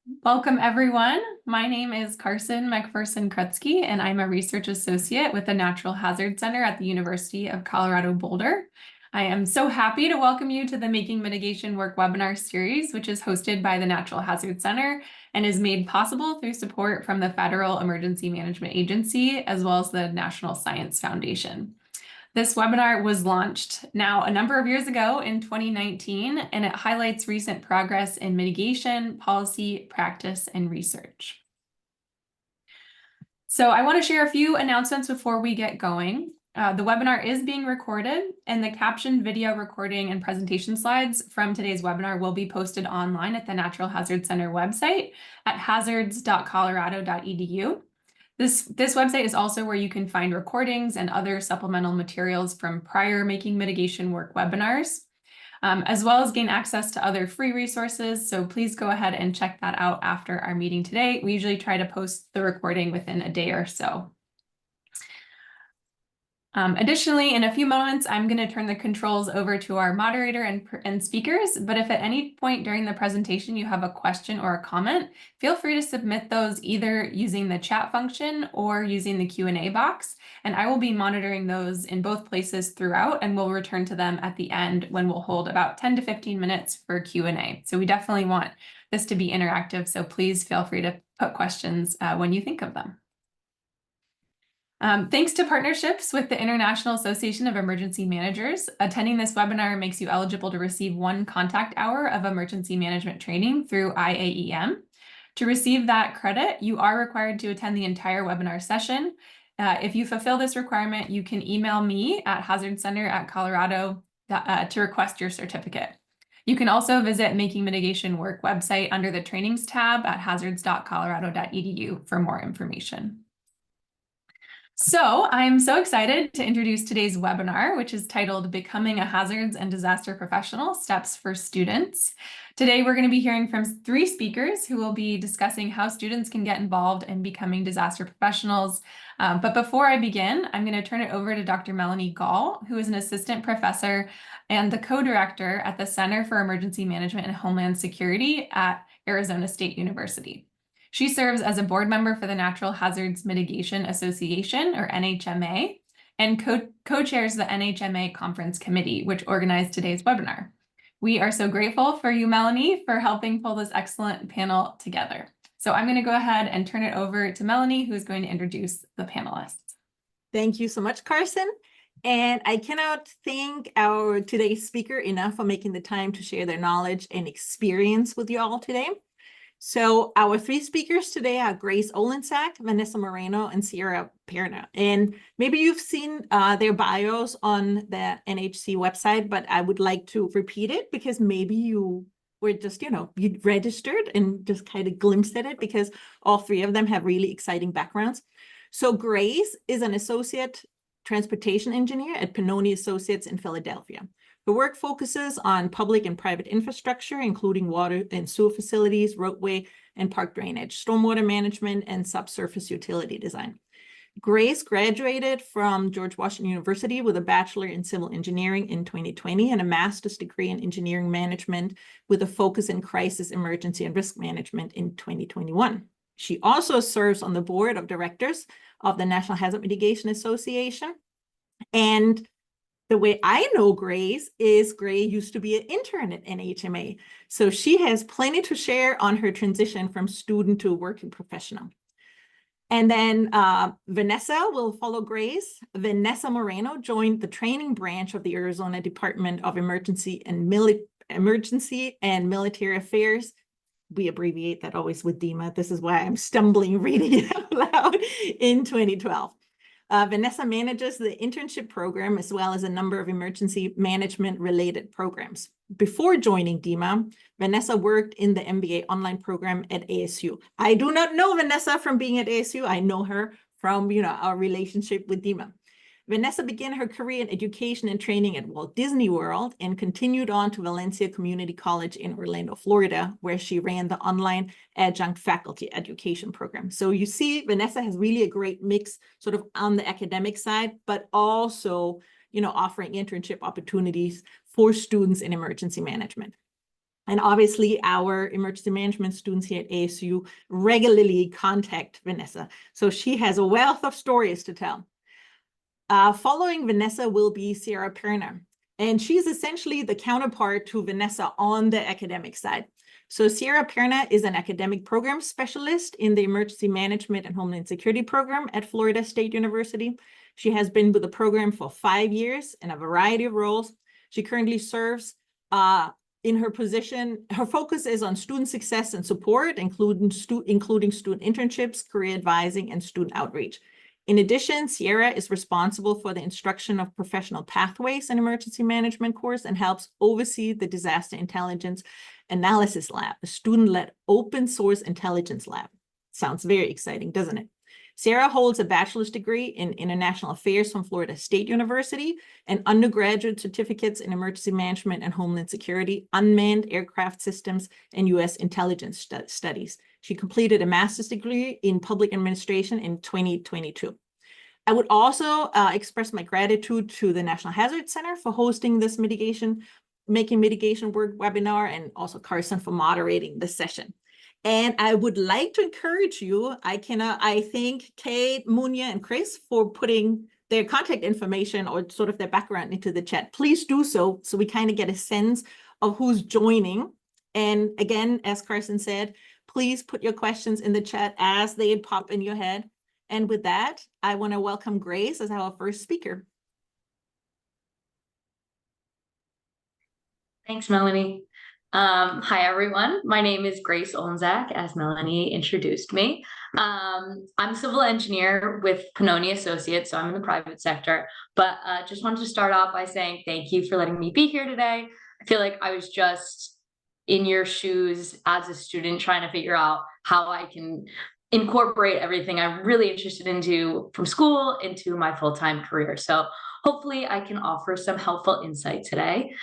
Welcome, everyone. My name is Carson McPherson-Krutzke, and I'm a research associate with the Natural Hazard Center at the University of Colorado Boulder. I am so happy to welcome you to the Making Mitigation Work webinar series, which is hosted by the Natural Hazard Center and is made possible through support from the Federal Emergency Management Agency, as well as the National Science Foundation. This webinar was launched now a number of years ago in 2019, and it highlights recent progress in mitigation, policy, practice, and research. So I want to share a few announcements before we get going. The webinar is being recorded, and the captioned video recording and presentation slides from today's webinar will be posted online at the Natural Hazard Center website at hazards.colorado.edu. This website is also where you can find recordings and other supplemental materials from prior Making Mitigation Work webinars, as well as gain access to other free resources. So please go ahead and check that out after our meeting today. We usually try to post the recording within a day or so. Additionally, in a few moments, I'm going to turn the controls over to our moderator and speakers, but if at any point during the presentation you have a question or a comment, feel free to submit those either using the chat function or using the Q&A box, and I will be monitoring those in both places throughout, and we'll return to them at the end when we'll hold about 10 to 15 minutes for Q&A. So we definitely want this to be interactive, so please feel free to put questions when you think of them. Thanks to partnerships with the International Association of Emergency Managers, attending this webinar makes you eligible to receive 1 contact hour of emergency management training through IAEM. To receive that credit, you are required to attend the entire webinar session. If you fulfill this requirement, you can email me at hazardcenter@colorado to request your certificate. You can also visit Making Mitigation Work website under the Trainings tab at hazards.colorado.edu for more information. So I'm so excited to introduce today's webinar, which is titled Becoming a Hazards and Disaster Professional, Steps for Students. Today, we're going to be hearing from 3 speakers who will be discussing how students can get involved in becoming disaster professionals. But before I begin, I'm going to turn it over to Dr. Melanie Gall, who is an assistant professor and the co-director at the Center for Emergency Management and Homeland Security at Arizona State University. She serves as a board member for the Natural Hazards Mitigation Association, or NHMA, and co-chairs the NHMA Conference Committee, which organized today's webinar. We are so grateful for you, Melanie, for helping pull this excellent panel together. So I'm going to go ahead and turn it over to Melanie, who's going to introduce the panelists. Thank you so much, Carson. And I cannot thank our today's speaker enough for making the time to share their knowledge and experience with you all today. So our 3 speakers today are Grace Olensack, Vanessa Moreno, and Sierra Perna. And maybe you've seen their bios on the NHC website, but I would like to repeat it because maybe you were just, you registered and just kind of glimpsed at it, because all 3 of them have really exciting backgrounds. So Grace is an associate transportation engineer at Pennoni Associates in Philadelphia. Her work focuses on public and private infrastructure, including water and sewer facilities, roadway and park drainage, stormwater management, and subsurface utility design. Grace graduated from George Washington University with a bachelor in civil engineering in 2020 and a master's degree in engineering management with a focus in crisis, emergency, and risk management in 2021. She also serves on the board of directors of the National Hazard Mitigation Association. And the way I know Grace is Grace used to be an intern at NHMA. So she has plenty to share on her transition from student to working professional. And then Vanessa will follow Grace. Vanessa Moreno joined the training branch of the Arizona Department of Emergency and Military Affairs. We abbreviate that always with DEMA. This is why I'm stumbling reading it out loud in 2012. Vanessa manages the internship program as well as a number of emergency management related programs. Before joining DEMA, Vanessa worked in the MBA online program at ASU. I do not know Vanessa from being at ASU. I know her from our relationship with DEMA. Vanessa began her career in education and training at Walt Disney World and continued on to Valencia Community College in Orlando, Florida, where she ran the online adjunct faculty education program. So you see, Vanessa has really a great mix sort of on the academic side, but also, offering internship opportunities for students in emergency management. And obviously, our emergency management students here at ASU regularly contact Vanessa. So she has a wealth of stories to tell. Following Vanessa will be Sierra Perna, and she's essentially the counterpart to Vanessa on the academic side. So Sierra Perna is an academic program specialist in the Emergency Management and Homeland Security program at Florida State University. She has been with the program for 5 years in a variety of roles. She currently serves in her position. Her focus is on student success and support, including student internships, career advising, and student outreach. In addition, Sierra is responsible for the instruction of professional pathways and emergency management course and helps oversee the Disaster Intelligence Analysis Lab, a student-led open source intelligence lab. Sounds very exciting, doesn't it? Sierra holds a bachelor's degree in international affairs from Florida State University and undergraduate certificates in emergency management and homeland security, unmanned aircraft systems, and U.S. intelligence studies. She completed a master's degree in public administration in 2022. I would also express my gratitude to the National Hazard Center for hosting this Making Mitigation Work webinar, and also Carson for moderating the session. And I would like to encourage you, I thank Kate, Munya, and Chris for putting their contact information or sort of their background into the chat. Please do so we kind of get a sense of who's joining. And again, as Carson said, please put your questions in the chat as they pop in your head. And with that, I want to welcome Grace as our first speaker. Thanks, Melanie. Hi, everyone. My name is Grace Olenzak, as Melanie introduced me. I'm a civil engineer with Pannoni Associates, so I'm in the private sector, but just wanted to start off by saying thank you for letting me be here today. I feel like I was just in your shoes as a student trying to figure out how I can incorporate everything I'm really interested into from school into my full-time career. So hopefully I can offer some helpful insight today.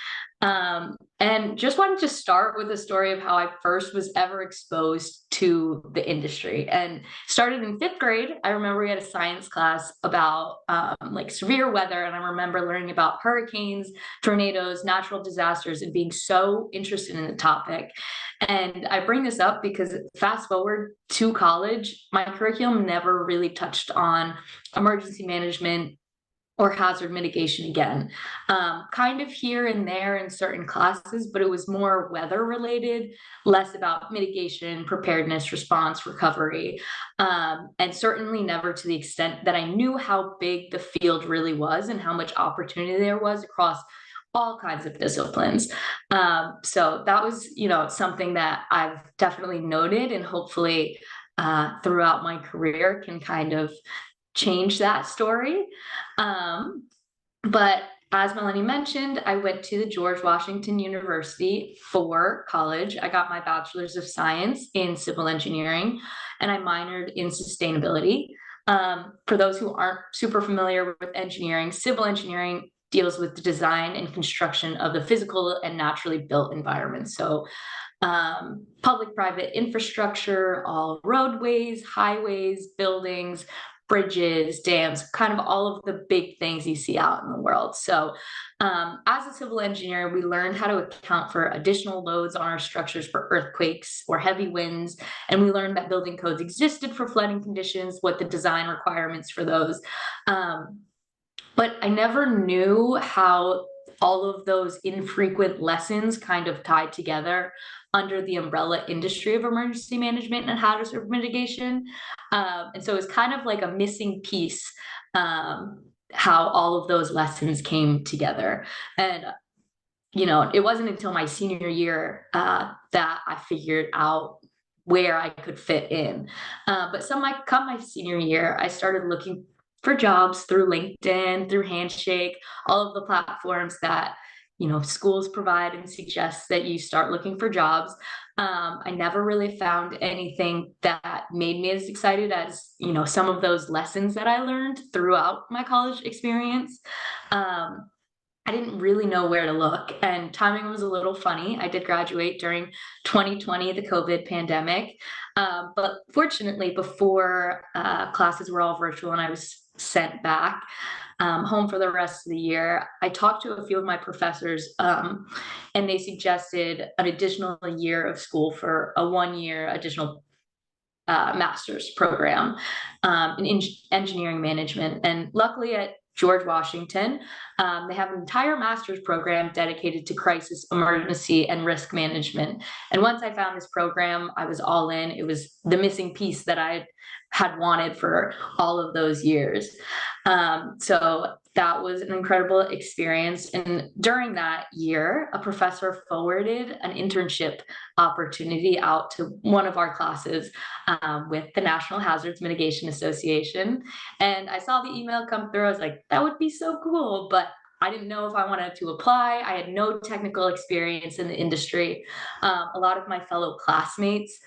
And just wanted to start with a story of how I first was ever exposed to the industry, and started in 5th grade. I remember we had a science class about like severe weather, and I remember learning about hurricanes, tornadoes, natural disasters, and being so interested in the topic. And I bring this up because fast forward to college, my curriculum never really touched on emergency management or hazard mitigation again, kind of here and there in certain classes, but it was more weather related, less about mitigation, preparedness, response, recovery, and certainly never to the extent that I knew how big the field really was and how much opportunity there was across all kinds of disciplines. So that was, something that I've definitely noted, and hopefully throughout my career can kind of change that story. But as Melanie mentioned, I went to the George Washington University for college. I got my bachelor's of science in civil engineering, and I minored in sustainability. For those who aren't super familiar with engineering, civil engineering deals with the design and construction of the physical and naturally built environments. So public-private infrastructure, all roadways, highways, buildings, bridges, dams, kind of all of the big things you see out in the world. So as a civil engineer, we learned how to account for additional loads on our structures for earthquakes or heavy winds. And we learned that building codes existed for flooding conditions, what the design requirements for those. But I never knew how all of those infrequent lessons kind of tied together under the umbrella industry of emergency management and hazard mitigation. And so it's kind of like a missing piece, how all of those lessons came together. And, it wasn't until my senior year that I figured out where I could fit in. But come my senior year, I started looking for jobs through LinkedIn, through Handshake, all of the platforms that schools provide and suggest that you start looking for jobs. I never really found anything that made me as excited as some of those lessons that I learned throughout my college experience. I didn't really know where to look, and timing was a little funny. I did graduate during 2020, the COVID pandemic. But fortunately, before classes were all virtual and I was sent back home for the rest of the year. I talked to a few of my professors, and they suggested an additional year of school for a 1-year additional master's program in engineering management. And luckily at George Washington, they have an entire master's program dedicated to crisis, emergency, and risk management. And once I found this program, I was all in. It was the missing piece that I had wanted for all of those years. So that was an incredible experience. And during that year, a professor forwarded an internship opportunity out to one of our classes with the National Hazard Mitigation Association. And I saw the email come through. I was like, that would be so cool. But I didn't know if I wanted to apply. I had no technical experience in the industry. A lot of my fellow classmates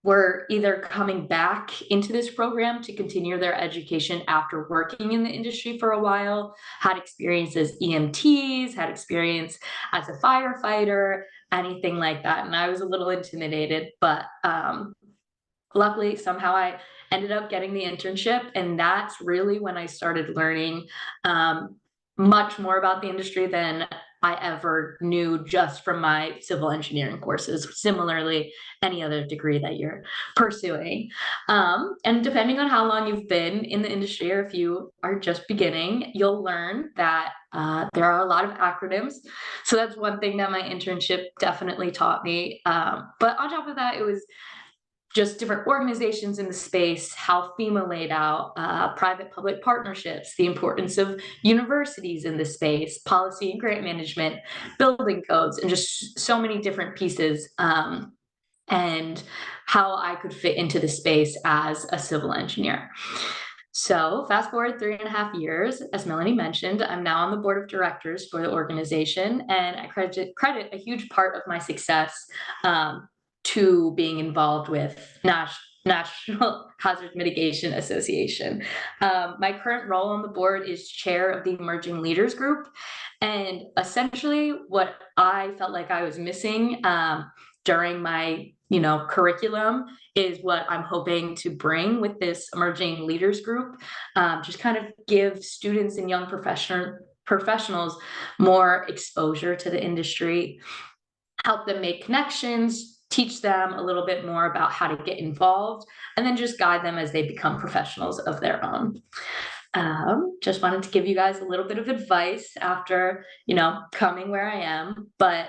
were either coming back into this program to continue their education after working in the industry for a while, had experience as EMTs, had experience as a firefighter, anything like that. And I was a little intimidated, but luckily somehow I ended up getting the internship. And that's really when I started learning much more about the industry than I ever knew just from my civil engineering courses. Similarly, any other degree that you're pursuing. And depending on how long you've been in the industry, or if you are just beginning, you'll learn that there are a lot of acronyms. So that's one thing that my internship definitely taught me. But on top of that, it was just different organizations in the space, how FEMA laid out, private-public partnerships, the importance of universities in the space, policy and grant management, building codes, and just so many different pieces, and how I could fit into the space as a civil engineer. So fast forward 3.5 years, as Melanie mentioned, I'm now on the board of directors for the organization, and I credit a huge part of my success to being involved with National Hazard Mitigation Association. My current role on the board is chair of the Emerging Leaders Group. And essentially what I felt like I was missing during my curriculum is what I'm hoping to bring with this Emerging Leaders Group. Just kind of give students and young professionals more exposure to the industry, help them make connections, teach them a little bit more about how to get involved, and then just guide them as they become professionals of their own. Just wanted to give you guys a little bit of advice after, coming where I am, but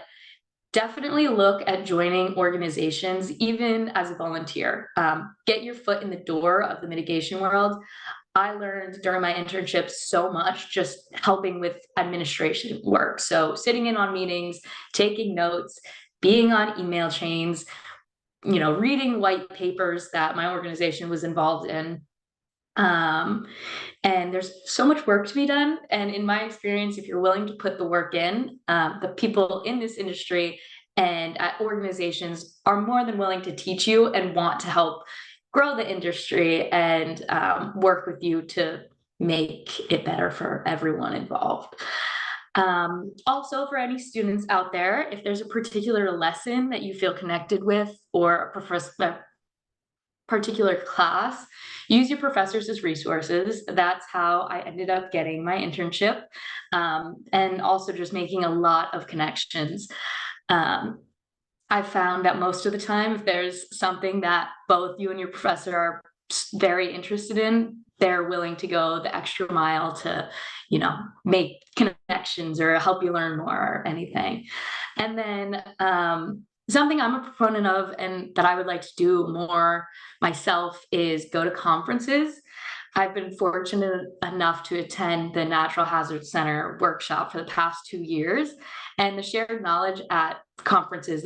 definitely look at joining organizations, even as a volunteer. Get your foot in the door of the mitigation world. I learned during my internships so much just helping with administration work. So sitting in on meetings, taking notes, being on email chains, reading white papers that my organization was involved in. And there's so much work to be done. And in my experience, if you're willing to put the work in, the people in this industry and at organizations are more than willing to teach you and want to help grow the industry and work with you to make it better for everyone involved. Also, for any students out there, if there's a particular lesson that you feel connected with or a particular class, use your professors as resources. That's how I ended up getting my internship, and also just making a lot of connections. I found that most of the time, if there's something that both you and your professor are very interested in, they're willing to go the extra mile to, make connections or help you learn more or anything. And then something I'm a proponent of and that I would like to do more myself is go to conferences. I've been fortunate enough to attend the Natural Hazard Center workshop for the past 2 years, and the shared knowledge at conferences,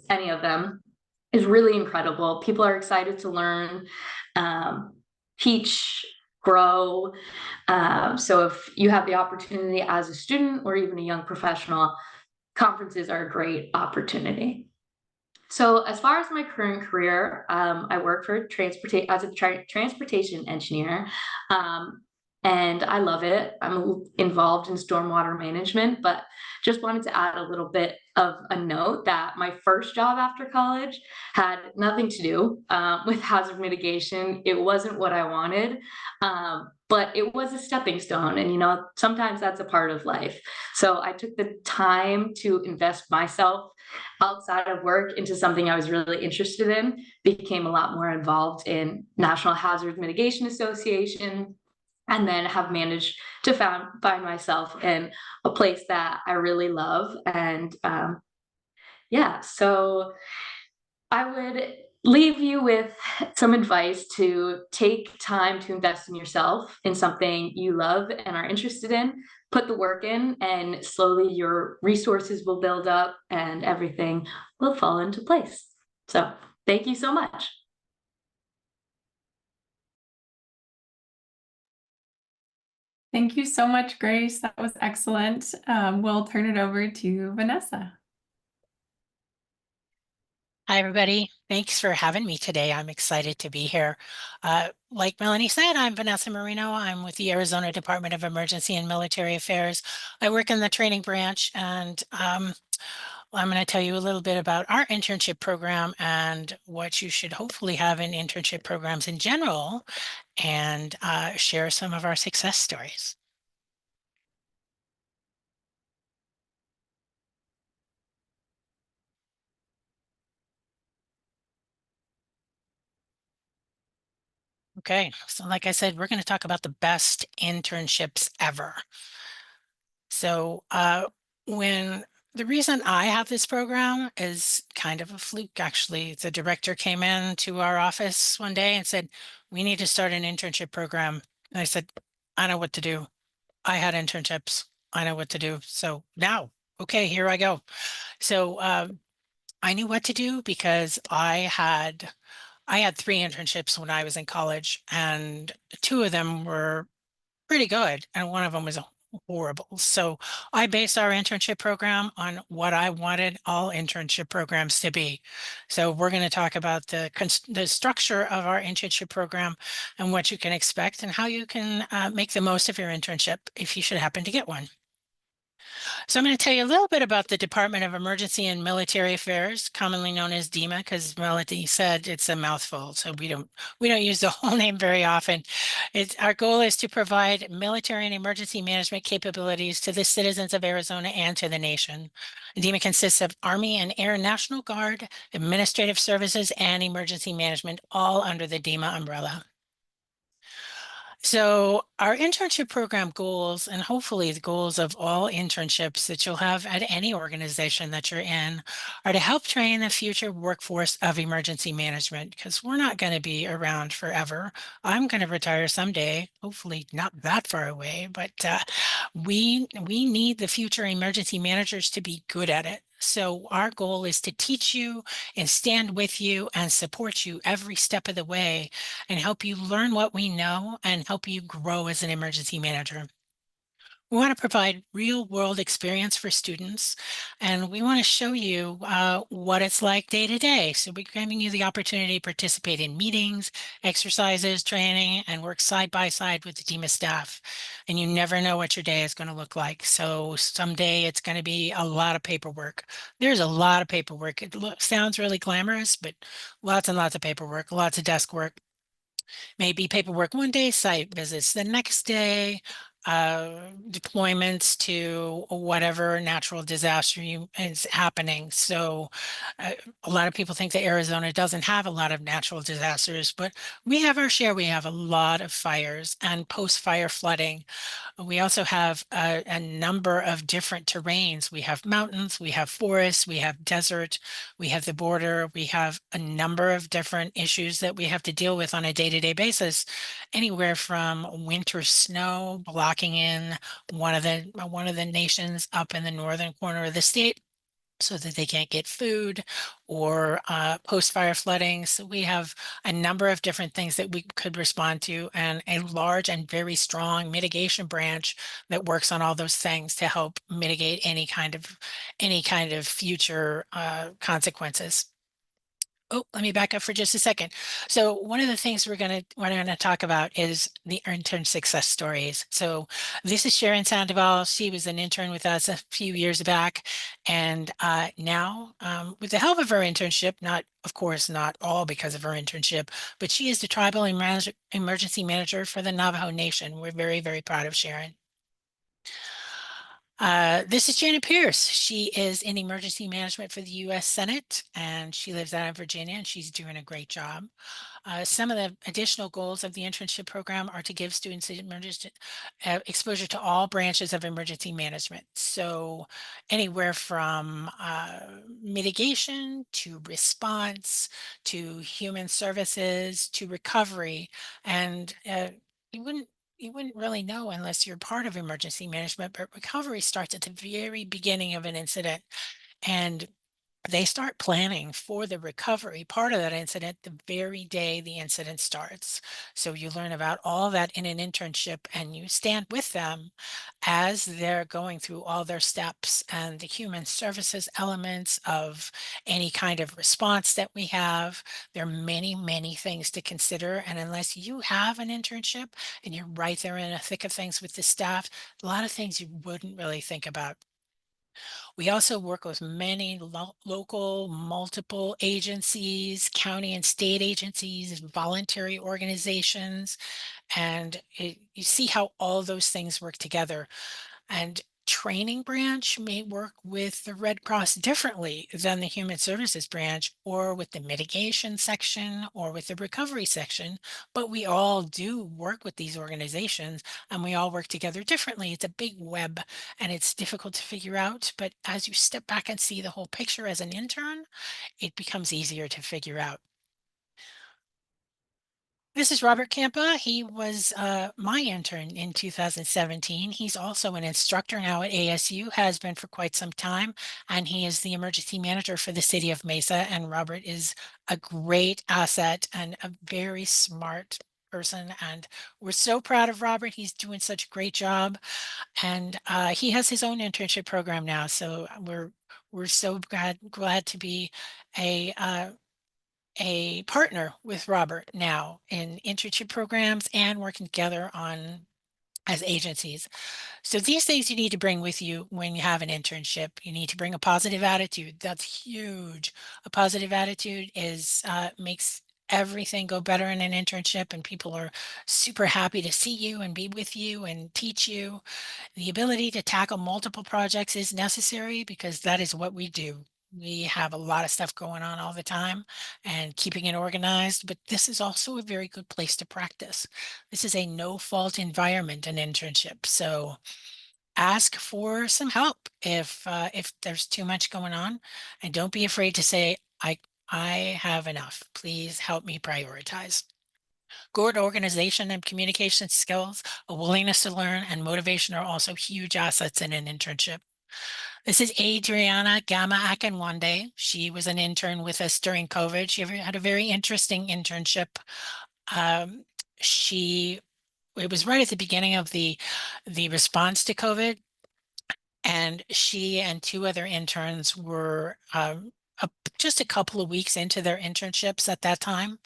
any of them, is really incredible. People are excited to learn, teach, grow. So if you have the opportunity as a student or even a young professional, conferences are a great opportunity. So as far as my current career, I work for as a transportation engineer. and I love it. I'm involved in stormwater management, but just wanted to add a little bit of a note that my first job after college had nothing to do with hazard mitigation. It wasn't what I wanted, but it was a stepping stone. And, sometimes that's a part of life. So I took the time to invest myself outside of work into something I was really interested in, became a lot more involved in National Hazard Mitigation Association, and then have managed to find myself in a place that I really love. And yeah, so I would leave you with some advice to take time to invest in yourself, in something you love and are interested in. Put the work in, and slowly your resources will build up and everything will fall into place. So thank you so much. Thank you so much, Grace. That was excellent. We'll turn it over to Vanessa. Hi, everybody. Thanks for having me today. I'm excited to be here. Like Melanie said, I'm Vanessa Marino. I'm with the Arizona Department of Emergency and Military Affairs. I work in the training branch, and I'm going to tell you a little bit about our internship program and what you should hopefully have in internship programs in general, and share some of our success stories. Okay, so like I said, we're going to talk about the best internships ever. So the reason I have this program is kind of a fluke, actually. The director came in to our office one day and said, we need to start an internship program. And I said, I know what to do. I had internships. I know what to do. So now, okay, here I go. So I knew what to do because I had 3 internships when I was in college, and 2 of them were pretty good, and one of them was horrible. So I based our internship program on what I wanted all internship programs to be. So we're going to talk about the structure of our internship program and what you can expect and how you can make the most of your internship if you should happen to get one. So I'm going to tell you a little bit about the Department of Emergency and Military Affairs, commonly known as DEMA, because Melody said it's a mouthful, so we don't use the whole name very often. Our goal is to provide military and emergency management capabilities to the citizens of Arizona and to the nation. DEMA consists of Army and Air National Guard, administrative services, and emergency management, all under the DEMA umbrella. So our internship program goals, and hopefully the goals of all internships that you'll have at any organization that you're in, are to help train the future workforce of emergency management, because we're not going to be around forever. I'm going to retire someday, hopefully not that far away, but we need the future emergency managers to be good at it. So our goal is to teach you and stand with you and support you every step of the way and help you learn what we know and help you grow as an emergency manager. We want to provide real world experience for students, and we want to show you what it's like day to day. So we're giving you the opportunity to participate in meetings, exercises, training, and work side by side with the team of staff. And you never know what your day is going to look like. So someday it's going to be a lot of paperwork. There's a lot of paperwork. It sounds really glamorous, but lots and lots of paperwork, lots of desk work. Maybe paperwork one day, site visits the next day, deployments to whatever natural disaster is happening. So a lot of people think that Arizona doesn't have a lot of natural disasters, but we have our share. We have a lot of fires and post-fire flooding. We also have a number of different terrains. We have mountains, we have forests, we have desert, we have the border, we have a number of different issues that we have to deal with on a day-to-day basis, anywhere from winter snow blocking in one of the nations up in the northern corner of the state so that they can't get food, or post-fire flooding. So we have a number of different things that we could respond to, and a large and very strong mitigation branch that works on all those things to help mitigate any kind of future consequences. let me back up for just a second. So one of the things we're gonna talk about is the intern success stories. So this is Sharon Sandoval. She was an intern with us a few years back, and now, with the help of her internship, not of course not all because of her internship, but she is the tribal emergency manager for the Navajo Nation. We're very, very proud of Sharon. This is Janet Pierce. She is in emergency management for the U.S. Senate, and she lives out in Virginia, and she's doing a great job. Some of the additional goals of the internship program are to give students exposure to all branches of emergency management. So anywhere from mitigation to response to human services to recovery. And you wouldn't you wouldn't really know unless you're part of emergency management, but recovery starts at the very beginning of an incident. And they start planning for the recovery part of that incident the very day the incident starts. So you learn about all that in an internship, and you stand with them as they're going through all their steps and the human services elements of any kind of response that we have. There are many, many things to consider. And unless you have an internship and you're right there in the thick of things with the staff, a lot of things you wouldn't really think about. We also work with many local, multiple agencies, county and state agencies, voluntary organizations, and you see how all those things work together. And training branch may work with the Red Cross differently than the Human Services branch, or with the mitigation section, or with the recovery section, but we all do work with these organizations, and we all work together differently. It's a big web, and it's difficult to figure out, but as you step back and see the whole picture as an intern, it becomes easier to figure out. This is Robert Campa. He was my intern in 2017. He's also an instructor now at ASU, has been for quite some time, and he is the emergency manager for the city of Mesa. And Robert is a great asset and a very smart person. And we're so proud of Robert. He's doing such a great job. And he has his own internship program now. So we're so glad to be a partner with Robert now in internship programs and working together on as agencies. So these things you need to bring with you when you have an internship. You need to bring a positive attitude. That's huge. A positive attitude is makes everything go better in an internship, and people are super happy to see you and be with you and teach you. The ability to tackle multiple projects is necessary because that is what we do. We have a lot of stuff going on all the time and keeping it organized, but this is also a very good place to practice. This is a no fault environment, an internship. So ask for some help if there's too much going on, and don't be afraid to say, I have enough. Please help me prioritize. Good organization and communication skills, a willingness to learn, and motivation are also huge assets in an internship. This is Adriana Gama Akinwande. She was an intern with us during COVID. She had a very interesting internship. Um, she It was right at the beginning of the response to COVID, and she and two other interns were just a couple of weeks into their internships at that time.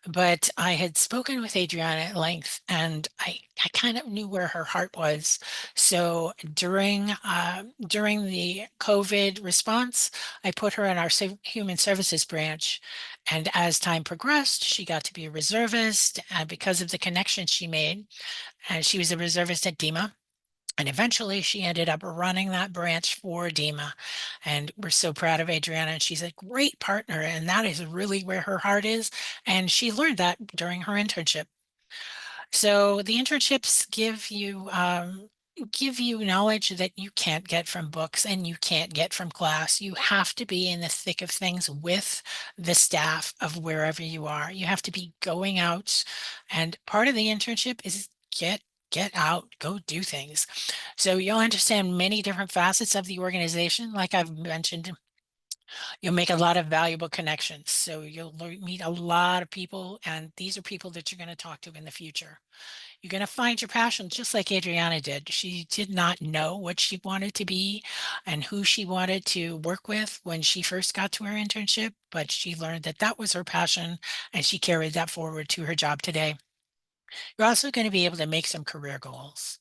But I had spoken with Adriana at length, and I kind of knew where her heart was. So during the COVID response, I put her in our human services branch. And as time progressed, she got to be a reservist because of the connection she made. And she was a reservist at DEMA. And eventually she ended up running that branch for DEMA. And we're so proud of Adriana. And she's a great partner. And that is really where her heart is. And she learned that during her internship. So the internships give you knowledge that you can't get from books and you can't get from class. You have to be in the thick of things with the staff of wherever you are. You have to be going out. And part of the internship is get out, go do things. So you'll understand many different facets of the organization. Like I've mentioned, You'll make a lot of valuable connections. So you'll meet a lot of people, and these are people that you're going to talk to in the future. You're going to find your passion just like Adriana did. She did not know what she wanted to be and who she wanted to work with when she first got to her internship, but she learned that that was her passion and she carried that forward to her job today. You're also going to be able to make some career goals.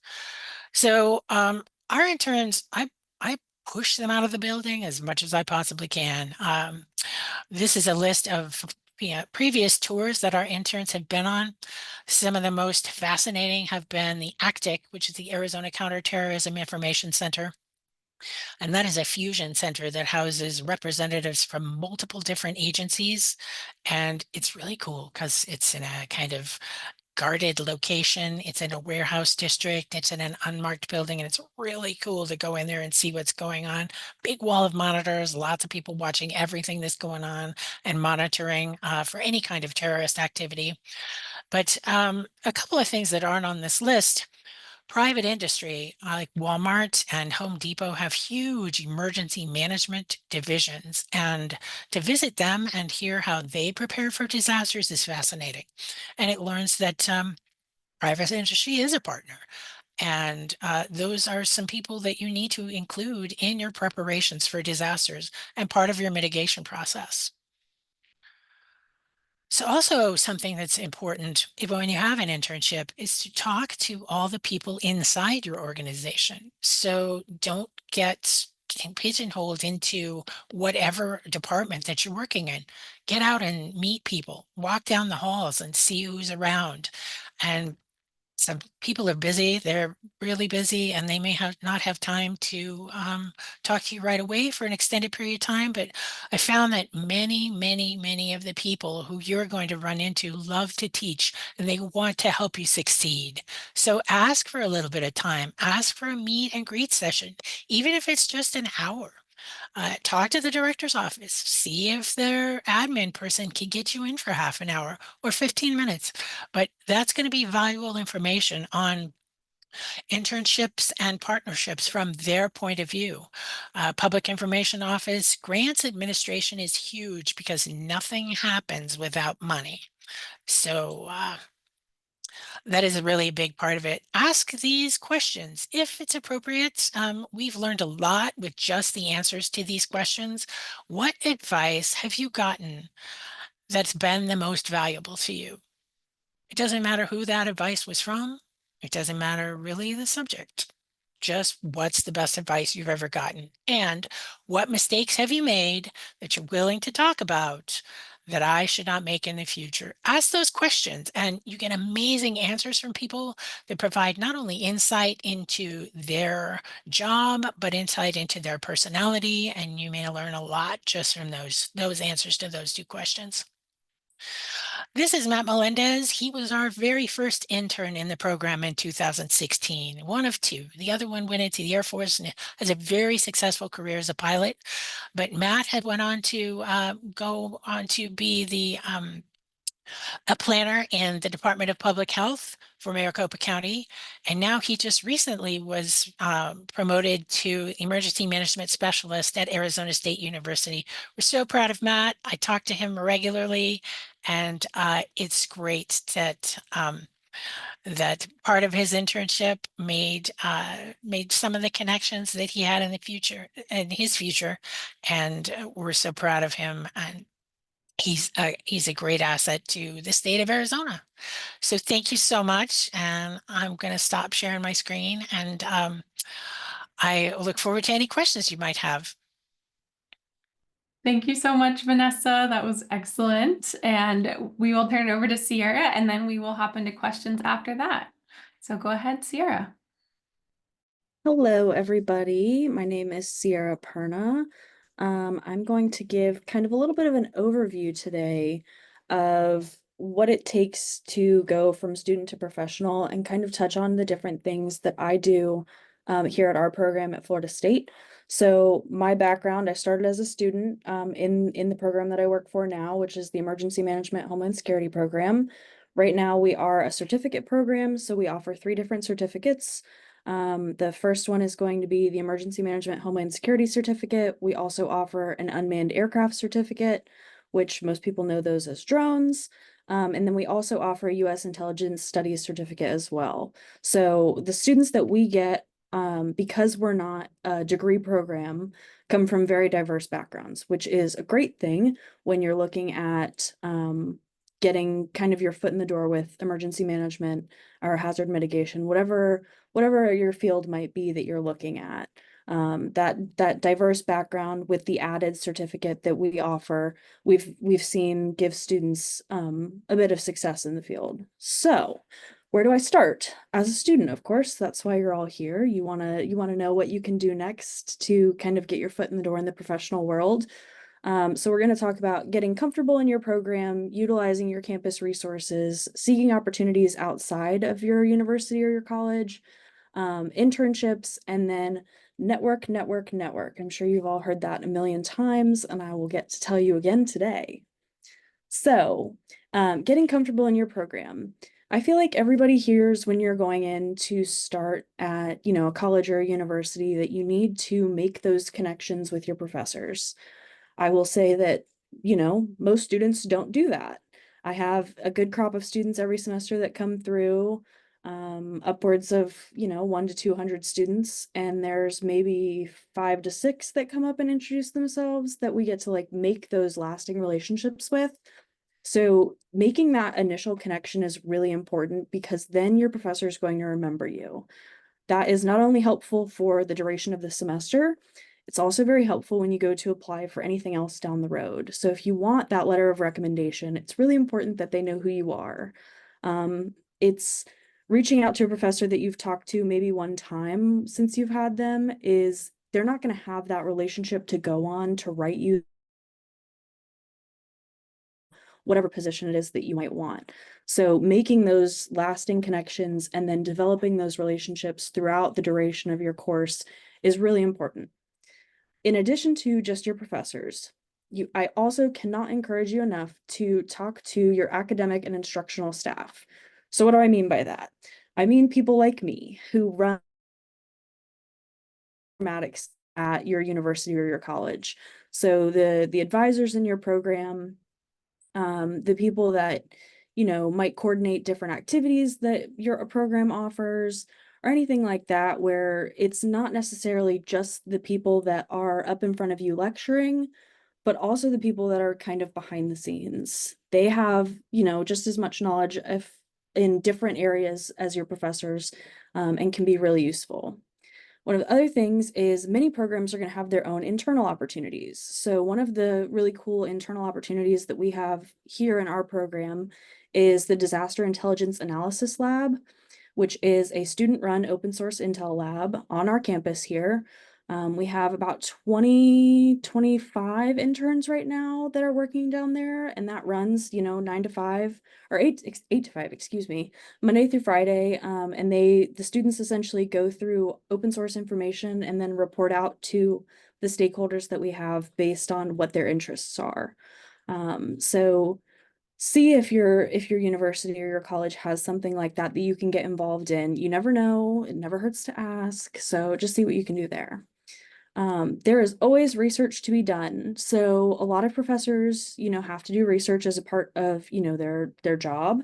So our interns, I push them out of the building as much as I possibly can. This is a list of previous tours that our interns have been on. Some of the most fascinating have been the ACTIC, which is the Arizona Counterterrorism Information Center. And that is a fusion center that houses representatives from multiple different agencies. And it's really cool because it's in a kind of guarded location. It's in a warehouse district. It's in an unmarked building, and it's really cool to go in there and see what's going on. Big wall of monitors, lots of people watching everything that's going on and monitoring for any kind of terrorist activity. But a couple of things that aren't on this list. Private industry like Walmart and Home Depot have huge emergency management divisions, and to visit them and hear how they prepare for disasters is fascinating. And it learns that private industry is a partner. And those are some people that you need to include in your preparations for disasters and part of your mitigation process. So also something that's important when you have an internship is to talk to all the people inside your organization. So don't get pigeonholed into whatever department that you're working in. Get out and meet people, walk down the halls and see who's around. And some people are busy, they're really busy, and they may not have time to talk to you right away for an extended period of time. But I found that many of the people who you're going to run into love to teach and they want to help you succeed. So ask for a little bit of time, ask for a meet and greet session, even if it's just an hour. Talk to the director's office, see if their admin person can get you in for half an hour or 15 minutes. But that's going to be valuable information on internships and partnerships from their point of view. Public Information Office, grants administration is huge because nothing happens without money. So that is a really big part of it. Ask these questions if it's appropriate. We've learned a lot with just the answers to these questions. What advice have you gotten that's been the most valuable to you? It doesn't matter who that advice was from. It doesn't matter really the subject. Just what's the best advice you've ever gotten? And what mistakes have you made that you're willing to talk about that I should not make in the future? Ask those questions and you get amazing answers from people that provide not only insight into their job, but insight into their personality. And you may learn a lot just from those answers to those two questions. This is Matt Melendez. He was our very first intern in the program in 2016, one of two. The other one went into the Air Force and has a very successful career as a pilot. But Matt had went on to go on to be a planner in the Department of Public Health for Maricopa County. And now he just recently was promoted to Emergency Management Specialist at Arizona State University. We're so proud of Matt. I talk to him regularly, and it's great that that part of his internship made some of the connections that he had in his future, and we're so proud of him. And he's a great asset to the state of Arizona. So thank you so much. And I'm going to stop sharing my screen, and I look forward to any questions you might have. Thank you so much, Vanessa. That was excellent. And we will turn it over to Sierra, and then we will hop into questions after that. So go ahead, Sierra. Hello, everybody. My name is Sierra Perna. I'm going to give kind of a little bit of an overview today of what it takes to go from student to professional and kind of touch on the different things that I do here at our program at Florida State. So my background, I started as a student in the program that I work for now, which is the Emergency Management Homeland Security Program. Right now, we are a certificate program, so we offer 3 different certificates. The first one is going to be the Emergency Management Homeland Security Certificate. We also offer an Unmanned Aircraft Certificate, which most people know those as drones. And then we also offer a U.S. Intelligence Studies Certificate as well. So the students that we get, because we're not a degree program, come from very diverse backgrounds, which is a great thing when you're looking at getting kind of your foot in the door with emergency management or hazard mitigation, whatever your field might be that you're looking at. That diverse background with the added certificate that we offer, we've seen give students a bit of success in the field. So where do I start? As a student, of course, that's why you're all here. You wanna know what you can do next to kind of get your foot in the door in the professional world. So we're going to talk about getting comfortable in your program, utilizing your campus resources, seeking opportunities outside of your university or your college, internships, and then network. I'm sure you've all heard that a million times, and I will get to tell you again today. So, getting comfortable in your program. I feel like everybody hears when you're going in to start at, a college or a university that you need to make those connections with your professors. I will say that, most students don't do that. I have a good crop of students every semester that come through, upwards of, 1 to 200 students, and there's maybe 5 to 6 that come up and introduce themselves that we get to like make those lasting relationships with. So making that initial connection is really important because then your professor is going to remember you. That is not only helpful for the duration of the semester, it's also very helpful when you go to apply for anything else down the road. So if you want that letter of recommendation, it's really important that they know who you are. It's reaching out to a professor that you've talked to maybe one time since you've had them is they're not going to have that relationship to go on to write you whatever position it is that you might want. So making those lasting connections and then developing those relationships throughout the duration of your course is really important. In addition to just your professors, I also cannot encourage you enough to talk to your academic and instructional staff. So what do I mean by that? I mean people like me who run informatics at your university or your college. So the advisors in your program, the people that, might coordinate different activities that your program offers or anything like that, where it's not necessarily just the people that are up in front of you lecturing, but also the people that are kind of behind the scenes. They have, just as much knowledge in different areas as your professors, and can be really useful. One of the other things is many programs are going to have their own internal opportunities. So one of the really cool internal opportunities that we have here in our program is the Disaster Intelligence Analysis Lab, which is a student-run open source intel lab on our campus here. We have about 25 interns right now that are working down there, and that runs, 9 to 5 or 8 to 5, excuse me, Monday through Friday. And the students essentially go through open source information and then report out to the stakeholders that we have based on what their interests are. So see if your university or your college has something like that that you can get involved in. You never know, it never hurts to ask. So just see what you can do there. There is always research to be done. So a lot of professors, have to do research as a part of, their job.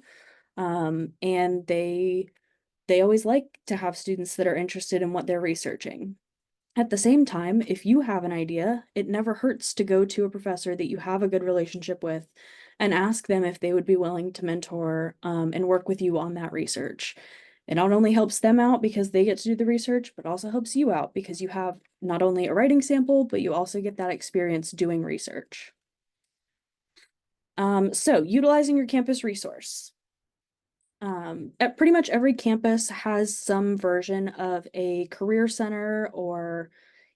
And they always like to have students that are interested in what they're researching. At the same time, if you have an idea, it never hurts to go to a professor that you have a good relationship with and ask them if they would be willing to mentor and work with you on that research. It not only helps them out because they get to do the research, but also helps you out because you have not only a writing sample, but you also get that experience doing research. So utilizing your campus resource. At pretty much every campus has some version of a career center or,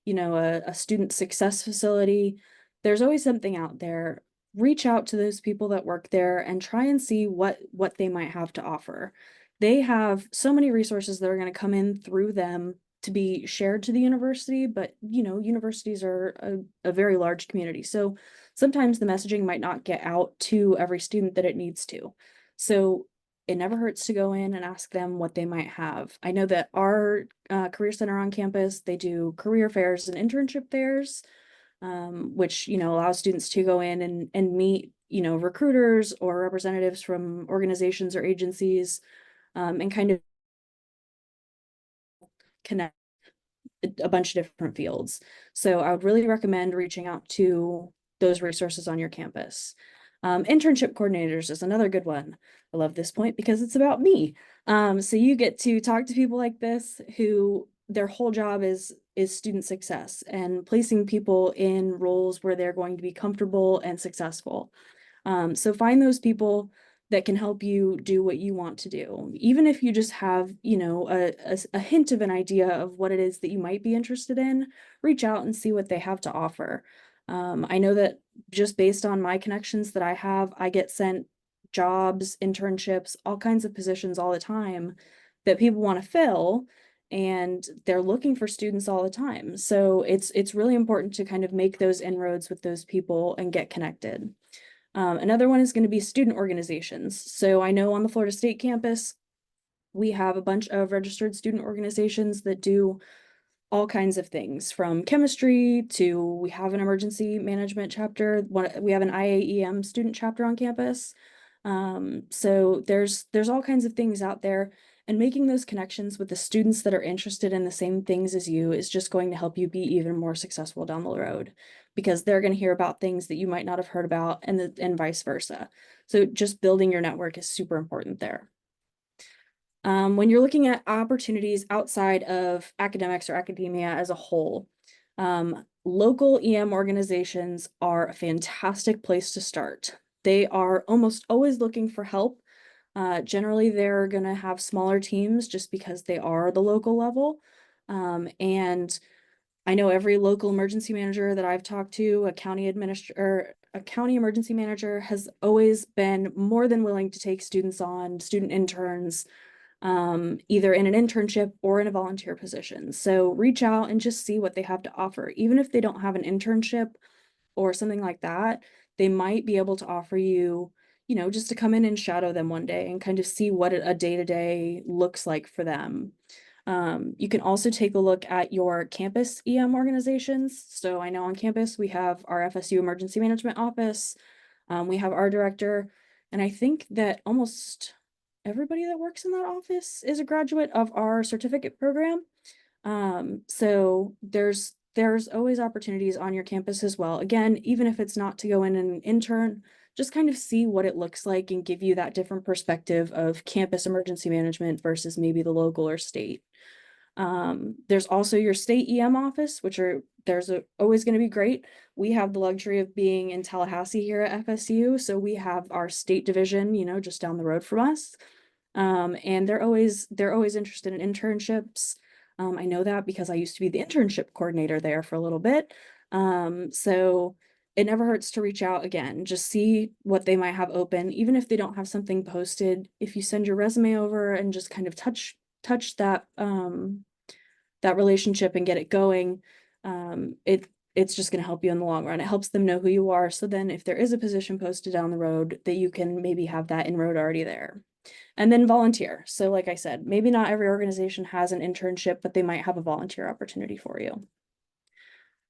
a student success facility. There's always something out there. Reach out to those people that work there and try and see what they might have to offer. They have so many resources that are going to come in through them to be shared to the university, but universities are a very large community. So sometimes the messaging might not get out to every student that it needs to. So it never hurts to go in and ask them what they might have. I know that our Career Center on campus, they do career fairs and internship fairs, which, allows students to go in and meet, recruiters or representatives from organizations or agencies, and kind of connect a bunch of different fields. So I would really recommend reaching out to those resources on your campus. Internship coordinators is another good one. I love this point because it's about me. So you get to talk to people like this who their whole job is student success and placing people in roles where they're going to be comfortable and successful. So find those people that can help you do what you want to do. Even if you just have, a hint of an idea of what it is that you might be interested in, reach out and see what they have to offer. I know that just based on my connections that I have, I get sent jobs, internships, all kinds of positions all the time that people want to fill, and they're looking for students all the time. So it's really important to kind of make those inroads with those people and get connected. Another one is going to be student organizations. So I know on the Florida State campus, we have a bunch of registered student organizations that do all kinds of things, from chemistry to we have an emergency management chapter. We have an IAEM student chapter on campus. So there's all kinds of things out there, and making those connections with the students that are interested in the same things as you is just going to help you be even more successful down the road, because they're going to hear about things that you might not have heard about, and vice versa. So just building your network is super important there. When you're looking at opportunities outside of academics or academia as a whole, local EM organizations are a fantastic place to start. They are almost always looking for help. Generally, they're going to have smaller teams just because they are the local level. And I know every local emergency manager that I've talked to, a county emergency manager, has always been more than willing to take student interns, either in an internship or in a volunteer position. So reach out and just see what they have to offer. Even if they don't have an internship or something like that, they might be able to offer you, just to come in and shadow them one day and kind of see what a day-to-day looks like for them. You can also take a look at your campus EM organizations. So I know on campus we have our FSU Emergency Management Office, we have our director, and I think that almost everybody that works in that office is a graduate of our certificate program. So there's always opportunities on your campus as well. Again, even if it's not to go in and intern, just kind of see what it looks like and give you that different perspective of campus emergency management versus maybe the local or state. There's also your state EM office, which always going to be great. We have the luxury of being in Tallahassee here at FSU, so we have our state division, just down the road from us. And they're always interested in internships. I know that because I used to be the internship coordinator there for a little bit. So it never hurts to reach out again, just see what they might have open, even if they don't have something posted. If you send your resume over and just kind of touch that that relationship and get it going, it's just going to help you in the long run. It helps them know who you are, so then if there is a position posted down the road, that you can maybe have that inroad already there. And then volunteer. So like I said, maybe not every organization has an internship, but they might have a volunteer opportunity for you.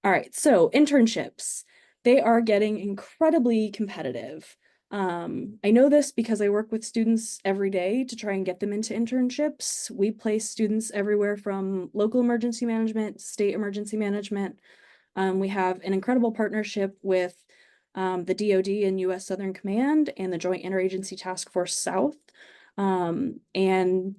All right, so internships. They are getting incredibly competitive. I know this because I work with students every day to try and get them into internships. We place students everywhere from local emergency management, state emergency management. We have an incredible partnership with the DoD and U.S. Southern Command and the Joint Interagency Task Force South. And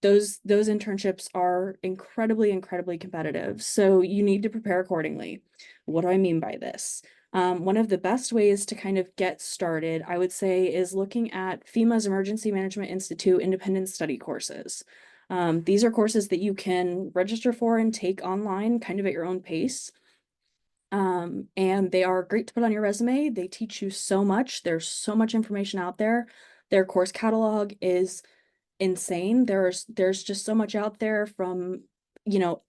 those internships are incredibly competitive. So you need to prepare accordingly. What do I mean by this? One of the best ways to kind of get started, I would say, is looking at FEMA's Emergency Management Institute independent study courses. These are courses that you can register for and take online kind of at your own pace. And they are great to put on your resume. They teach you so much. There's so much information out there. Their course catalog is insane. There's just so much out there from,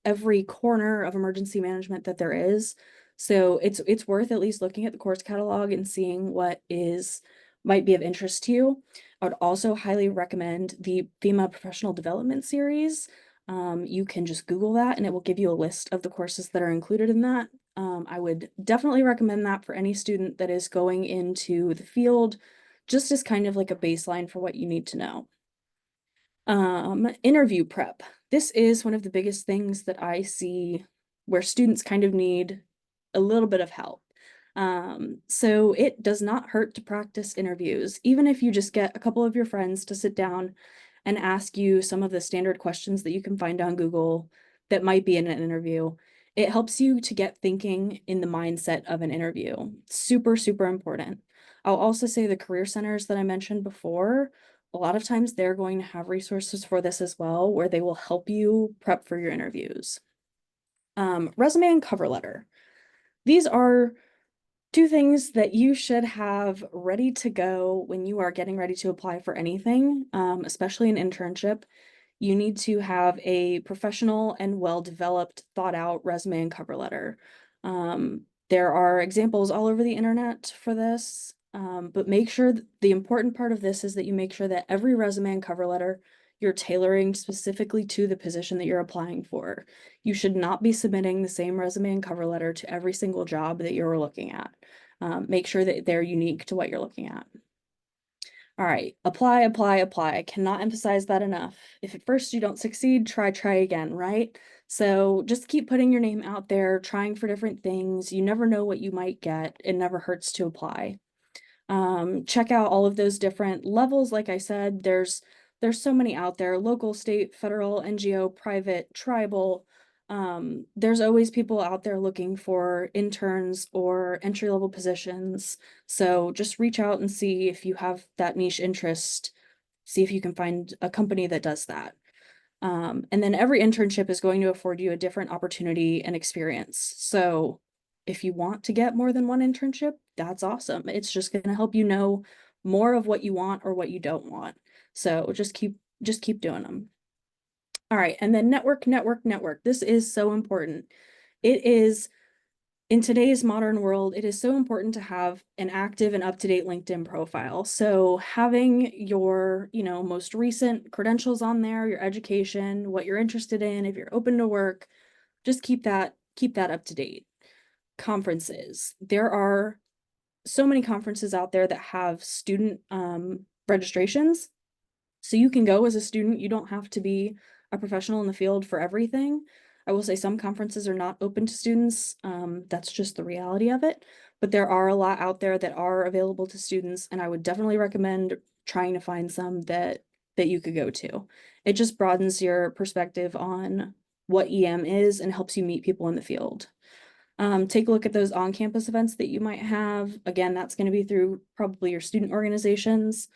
every corner of emergency management that there is. So it's worth at least looking at the course catalog and seeing what is might be of interest to you. I would also highly recommend the FEMA Professional Development Series. You can just Google that and it will give you a list of the courses that are included in that. I would definitely recommend that for any student that is going into the field, just as kind of like a baseline for what you need to know. Interview prep. This is one of the biggest things that I see where students kind of need a little bit of help. So it does not hurt to practice interviews, even if you just get a couple of your friends to sit down and ask you some of the standard questions that you can find on Google that might be in an interview. It helps you to get thinking in the mindset of an interview. Super, super important. I'll also say the career centers that I mentioned before, a lot of times they're going to have resources for this as well, where they will help you prep for your interviews. Resume and cover letter. These are two things that you should have ready to go when you are getting ready to apply for anything, especially an internship. You need to have a professional and well-developed, thought-out resume and cover letter. There are examples all over the internet for this, but make sure the important part of this is that you make sure that every resume and cover letter you're tailoring specifically to the position that you're applying for. You should not be submitting the same resume and cover letter to every single job that you're looking at. Make sure that they're unique to what you're looking at. All right, apply, apply, apply. I cannot emphasize that enough. If at first you don't succeed, try again, right? So just keep putting your name out there, trying for different things. You never know what you might get. It never hurts to apply. Check out all of those different levels. Like I said, there's so many out there: local, state, federal, NGO, private, tribal. There's always people out there looking for interns or entry-level positions. So just reach out and see if you have that niche interest. See if you can find a company that does that. And then every internship is going to afford you a different opportunity and experience. So if you want to get more than one internship, that's awesome. It's just going to help you know more of what you want or what you don't want. So just keep doing them. All right, and then network. This is so important. It is, in today's modern world, it is so important to have an active and up-to-date LinkedIn profile. So having your, most recent credentials on there, your education, what you're interested in, if you're open to work, just keep that up to date. Conferences. There are so many conferences out there that have student registrations. So you can go as a student. You don't have to be a professional in the field for everything. I will say some conferences are not open to students. That's just the reality of it. But there are a lot out there that are available to students, and I would definitely recommend trying to find some that you could go to. It just broadens your perspective on what EM is and helps you meet people in the field. Take a look at those on-campus events that you might have. Again, that's going to be through probably your student organizations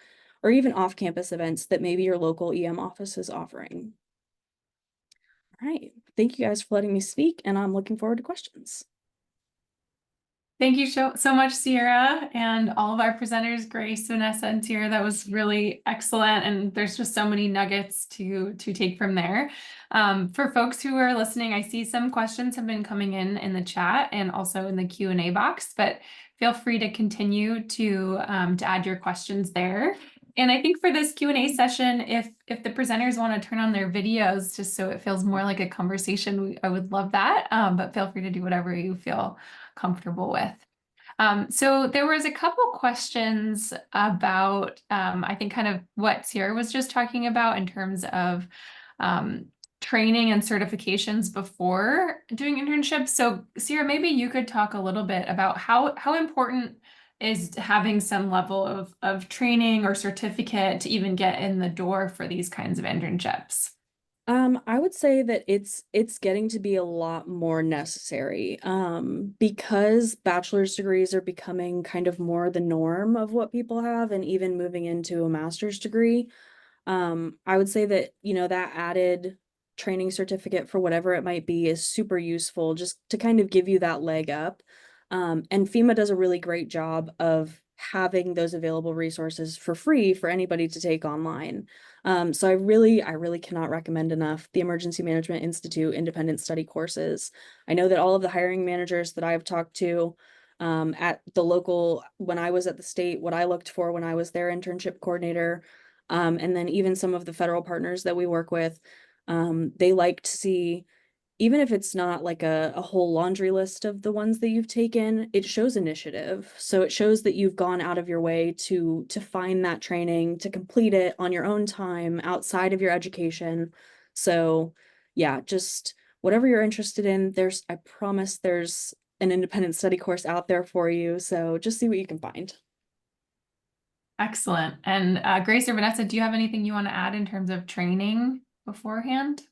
or even off-campus events that maybe your local EM office is offering. All right, thank you guys for letting me speak, and I'm looking forward to questions. Thank you so much, Sierra, and all of our presenters, Grace, Vanessa, and Sierra. That was really excellent, and there's just so many nuggets to take from there. For folks who are listening, I see some questions have been coming in the chat and also in the Q&A box, but feel free to continue to add your questions there. And I think for this Q&A session, if the presenters want to turn on their videos just so it feels more like a conversation, I would love that, but feel free to do whatever you feel comfortable with. So there was a couple questions about, I think, kind of what Sierra was just talking about in terms of training and certifications before doing internships. So Sierra, maybe you could talk a little bit about how important is having some level of training or certificate to even get in the door for these kinds of internships. I would say that it's getting to be a lot more necessary, because bachelor's degrees are becoming kind of more the norm of what people have, and even moving into a master's degree. I would say that, that added training certificate for whatever it might be is super useful just to kind of give you that leg up. And FEMA does a really great job of having those available resources for free for anybody to take online. So I really cannot recommend enough the Emergency Management Institute independent study courses. I know that all of the hiring managers that I've talked to, at the local, when I was at the state, what I looked for when I was their internship coordinator, and then even some of the federal partners that we work with, they like to see, even if it's not like a whole laundry list of the ones that you've taken, it shows initiative. So it shows that you've gone out of your way to find that training, to complete it on your own time outside of your education. So yeah, just whatever you're interested in, I promise there's an independent study course out there for you. So just see what you can find. Excellent. And Grace or Vanessa, do you have anything you want to add in terms of training beforehand?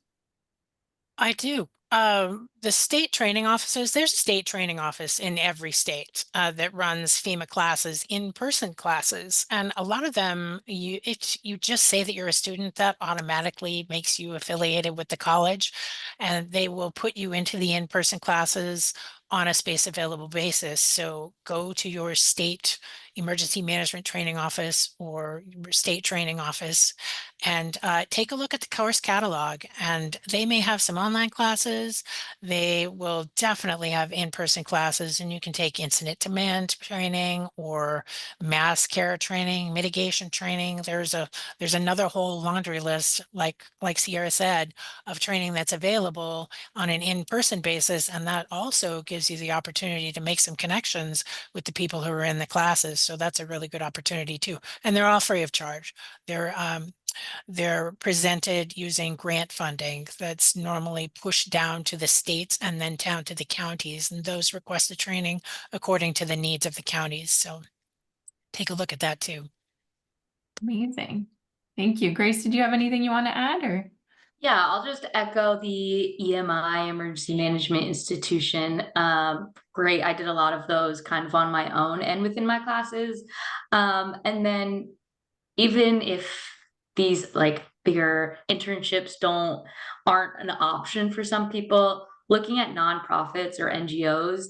I do. The state training offices, there's a state training office in every state that runs FEMA classes, in-person classes. And a lot of them, you just say that you're a student, that automatically makes you affiliated with the college, and they will put you into the in-person classes on a space available basis. So go to your state emergency management training office or your state training office and take a look at the course catalog, and they may have some online classes. They will definitely have in-person classes, and you can take incident demand training or mass care training, mitigation training. There's another whole laundry list, like Sierra said, of training that's available on an in-person basis, and that also gives you the opportunity to make some connections with the people who are in the classes. So that's a really good opportunity too, and they're all free of charge. They're presented using grant funding that's normally pushed down to the states and then down to the counties, and those request the training according to the needs of the counties. So take a look at that too. Amazing. Thank you. Grace, did you have anything you want to add or? Yeah, I'll just echo the EMI, Emergency Management Institution. Great. I did a lot of those kind of on my own and within my classes. And then even if these like bigger internships aren't an option for some people, looking at nonprofits or NGOs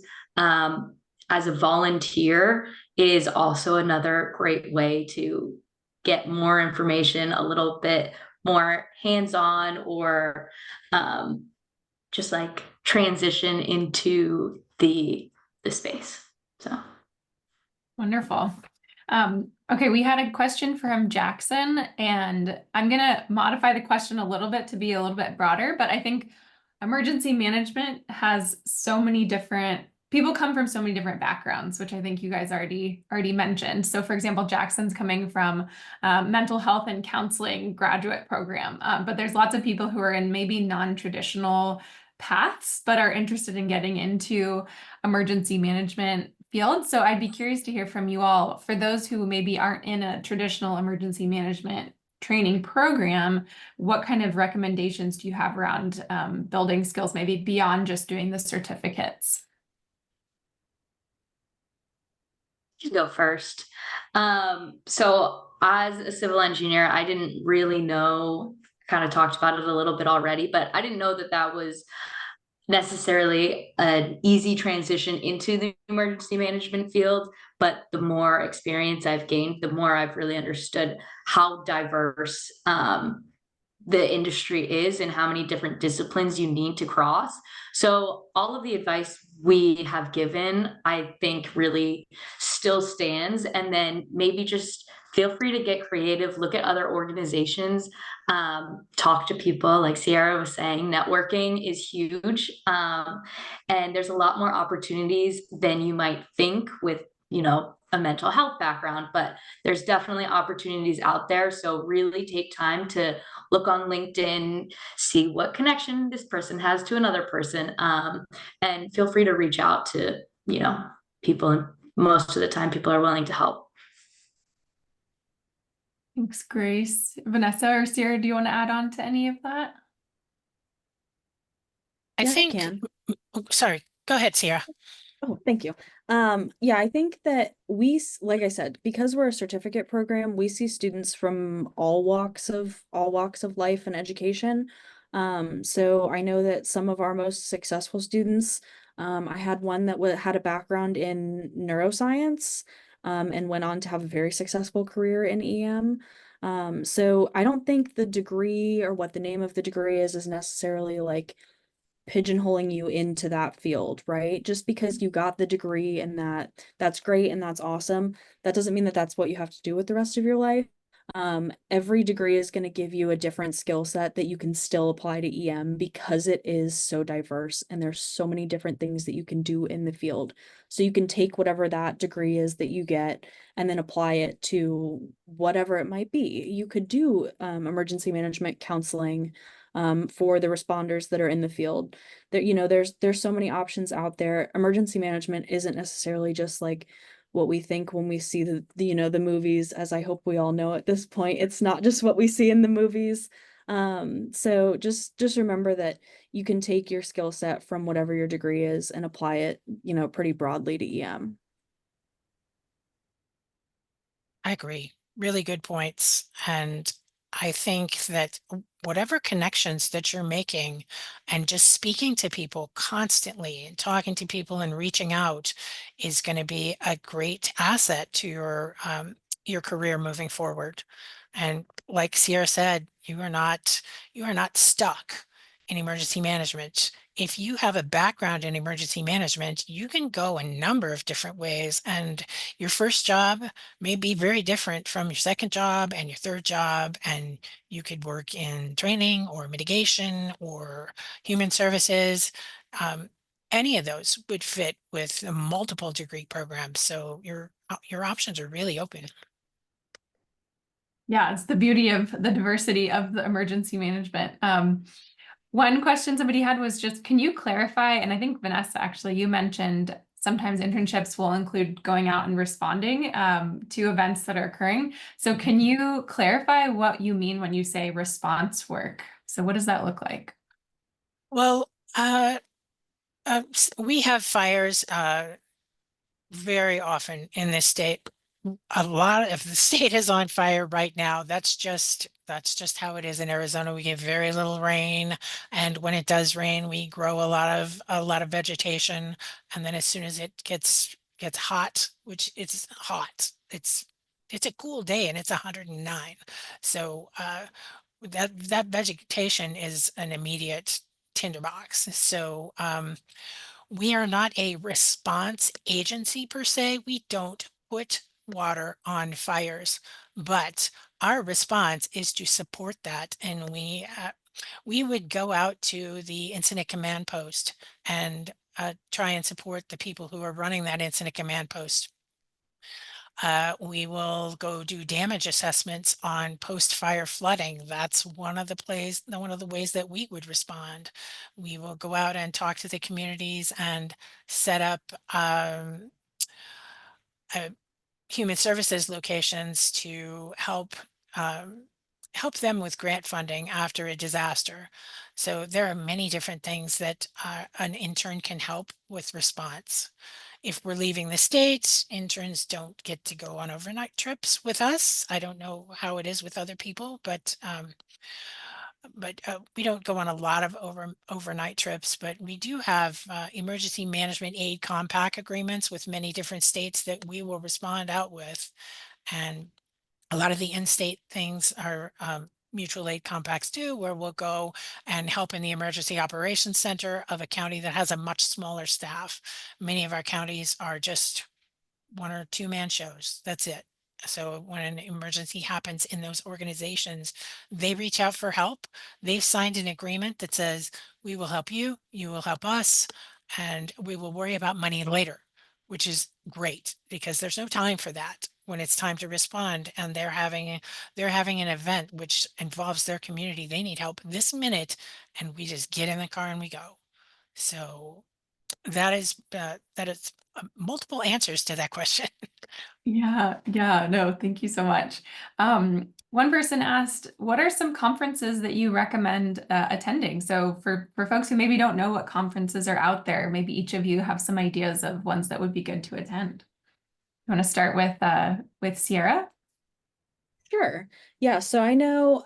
as a volunteer is also another great way to get more information, a little bit more hands-on, or just like transition into the space. So Wonderful. Okay, we had a question from Jackson, and I'm gonna modify the question a little bit to be a little bit broader, but I think emergency management has so many different people come from so many different backgrounds, which I think you guys already mentioned. So for example, Jackson's coming from mental health and counseling graduate program, but there's lots of people who are in maybe non-traditional paths, but are interested in getting into emergency management field. So I'd be curious to hear from you all, for those who maybe aren't in a traditional emergency management training program, what kind of recommendations do you have around building skills, maybe beyond just doing the certificates? You go first. So as a civil engineer, I didn't really know, kind of talked about it a little bit already, but I didn't know that was necessarily an easy transition into the emergency management field. But the more experience I've gained, the more I've really understood how diverse the industry is and how many different disciplines you need to cross. So all of the advice we have given, I think, really still stands. And then maybe just feel free to get creative, look at other organizations, talk to people. Like Sierra was saying, networking is huge. And there's a lot more opportunities than you might think with, a mental health background, but there's definitely opportunities out there. So really take time to look on LinkedIn, see what connection this person has to another person, and feel free to reach out to, people. And most of the time people are willing to help. Thanks, Grace. Vanessa or Sierra, do you want to add on to any of that? I Yeah, think, I can. Sorry, go ahead, Sierra. Oh, thank you. Yeah, I think that like I said, because we're a certificate program, we see students from all walks of life and education. So I know that some of our most successful students, I had one that had a background in neuroscience, and went on to have a very successful career in EM. So I don't think the degree or what the name of the degree is necessarily like pigeonholing you into that field, right? Just because you got the degree and that's great and that's awesome, that doesn't mean that that's what you have to do with the rest of your life. Every degree is going to give you a different skill set that you can still apply to EM because it is so diverse and there's so many different things that you can do in the field. So you can take whatever that degree is that you get and then apply it to whatever it might be. You could do emergency management counseling for the responders that are in the field. There, there's so many options out there. Emergency management isn't necessarily just like what we think when we see the movies, as I hope we all know at this point. It's not just what we see in the movies. So just remember that you can take your skill set from whatever your degree is and apply it, pretty broadly to EM. I agree. Really good points. And I think that whatever connections that you're making and just speaking to people constantly and talking to people and reaching out is going to be a great asset to your career moving forward. And like Sierra said, you are not stuck in emergency management. If you have a background in emergency management, you can go a number of different ways, and your first job may be very different from your second job and your third job, and you could work in training or mitigation or human services. Um, any of those would fit with multiple degree programs. So your options are really open. Yeah, it's the beauty of the diversity of the emergency management. One question somebody had was just, can you clarify? And I think Vanessa, actually, you mentioned sometimes internships will include going out and responding to events that are occurring. So can you clarify what you mean when you say response work? So what does that look like? Well, we have fires very often in this state. A lot of the state is on fire right now. That's just how it is in Arizona. We get very little rain, and when it does rain, we grow a lot of vegetation. And then as soon as it gets hot, which it's hot, it's a cool day and it's 109. So that vegetation is an immediate tinderbox. So we are not a response agency per se. We don't put water on fires, but our response is to support that. And we would go out to the incident command post and try and support the people who are running that incident command post. We will go do damage assessments on post-fire flooding. That's one of the ways that we would respond. We will go out and talk to the communities and set up human services locations to help them with grant funding after a disaster. So there are many different things that an intern can help with response. If we're leaving the state, interns don't get to go on overnight trips with us. I don't know how it is with other people, but we don't go on a lot of overnight trips. But we do have emergency management aid compact agreements with many different states that we will respond out with, and a lot of the in-state things are mutual aid compacts too, where we'll go and help in the emergency operations center of a county that has a much smaller staff. Many of our counties are just 1 or 2 man shows. That's it. So when an emergency happens in those organizations, they reach out for help. They've signed an agreement that says, we will help you, you will help us, and we will worry about money later, which is great because there's no time for that when it's time to respond, and they're having an event which involves their community. They need help this minute, and we just get in the car and we go. So that is multiple answers to that question. Yeah, no, thank you so much. One person asked, what are some conferences that you recommend attending? So for folks who maybe don't know what conferences are out there, maybe each of you have some ideas of ones that would be good to attend. You want to start with Sierra? Sure. Yeah, so I know